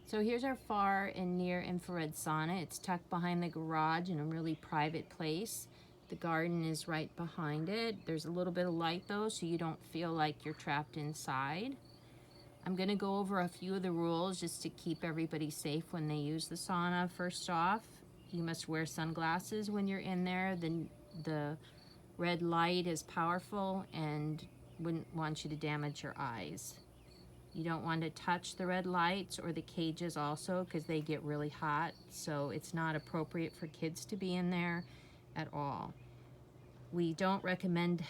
So here's our far and near infrared sauna. It's tucked behind the garage in a really private place. The garden is right behind it. There's a little bit of light though, so you don't feel like you're trapped inside. I'm gonna go over a few of the rules just to keep everybody safe when they use the sauna. First off, you must wear sunglasses when you're in there. The red light is powerful and wouldn't want you to damage your eyes. You don't want to touch the red lights or the cages also because they get really hot. So it's not appropriate for kids to be in there at all. We don't recommend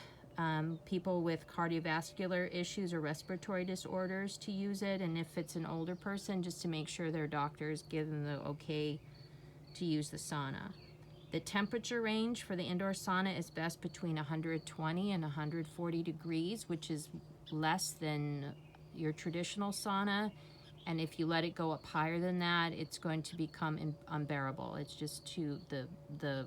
people with cardiovascular issues or respiratory disorders to use it. And if it's an older person, just to make sure their doctors give them the okay to use the sauna. The temperature range for the indoor sauna is best between 120 and 140 degrees, which is less than your traditional sauna. And if you let it go up higher than that, it's going to become unbearable. It's just too, the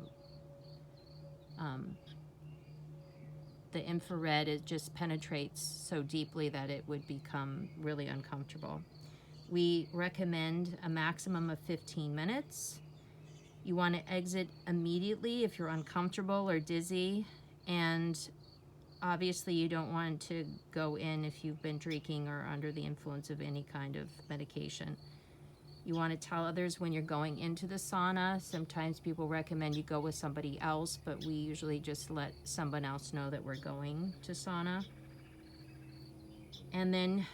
infrared, it just penetrates so deeply that it would become really uncomfortable. We recommend a maximum of 15 minutes. You want to exit immediately if you're uncomfortable or dizzy, and obviously you don't want to go in if you've been drinking or under the influence of any kind of medication. You want to tell others when you're going into the sauna. Sometimes people recommend you go with somebody else, but we usually just let someone else know that we're going to sauna. And then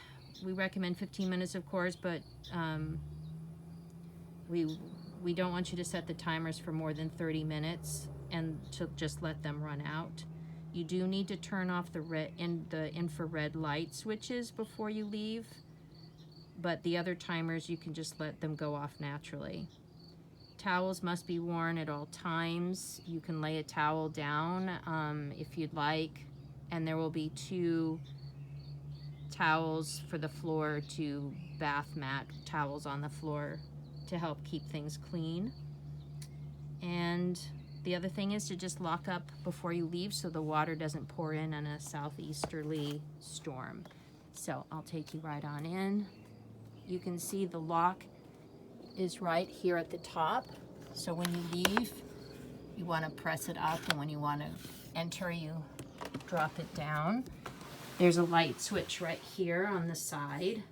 we recommend 15 minutes, of course, but we don't want you to set the timers for more than 30 minutes and to just let them run out. You do need to turn off the infrared light switches before you leave, but the other timers, you can just let them go off naturally. Towels must be worn at all times. You can lay a towel down if you'd like, and there will be 2 towels for the floor, 2 bath mat towels on the floor to help keep things clean. And the other thing is to just lock up before you leave so the water doesn't pour in on a southeasterly storm. So I'll take you right on in. You can see the lock is right here at the top. So when you leave, you want to press it up, and when you want to enter, you drop it down. There's a light switch right here on the side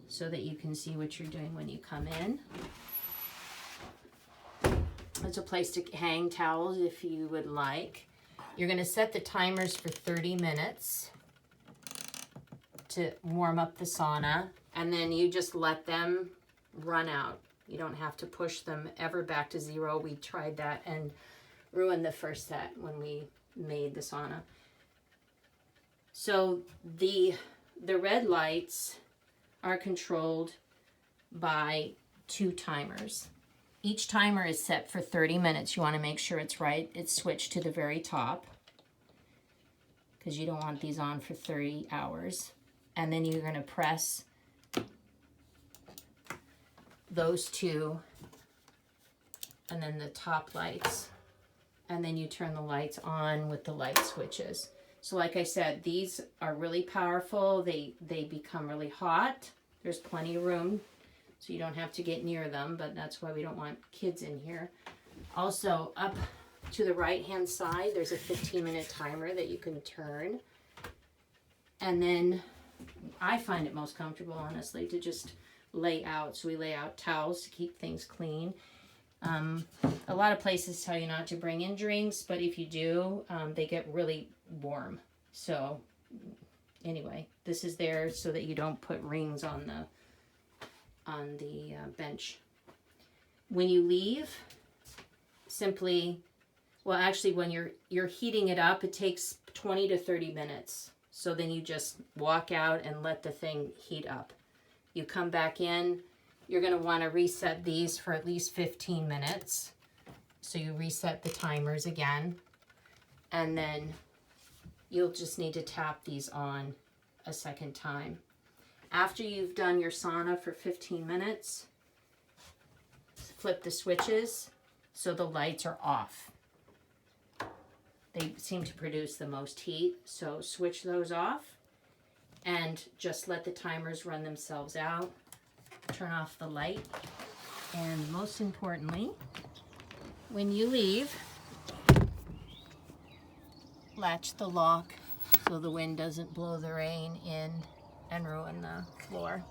so that you can see what you're doing when you come in. There's a place to hang towels if you would like. You're going to set the timers for 30 minutes to warm up the sauna, and then you just let them run out. You don't have to push them ever back to 0. We tried that and ruined the first set when we made the sauna. So the red lights are controlled by 2 timers. Each timer is set for 30 minutes. You want to make sure it's right. It's switched to the very top because you don't want these on for 30 hours. And then you're going to press those 2 and then the top lights. And then you turn the lights on with the light switches. So like I said, these are really powerful. They become really hot. There's plenty of room, so you don't have to get near them, but that's why we don't want kids in here. Also, up to the right-hand side, there's a 15-minute timer that you can turn. And then I find it most comfortable, honestly, to just lay out. So we lay out towels to keep things clean. A lot of places tell you not to bring in drinks, but if you do, they get really warm. So anyway, this is there so that you don't put rings on the bench. When you leave, simply, well, actually, when you're heating it up, it takes 20 to 30 minutes. So then you just walk out and let the thing heat up. You come back in. You're going to want to reset these for at least 15 minutes. So you reset the timers again. And then you'll just need to tap these on a second time. After you've done your sauna for 15 minutes, flip the switches so the lights are off. They seem to produce the most heat, so switch those off and just let the timers run themselves out. turn off the light. And most importantly, when you leave, latch the lock so the wind doesn't blow the rain in and ruin the floor.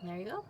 There you go.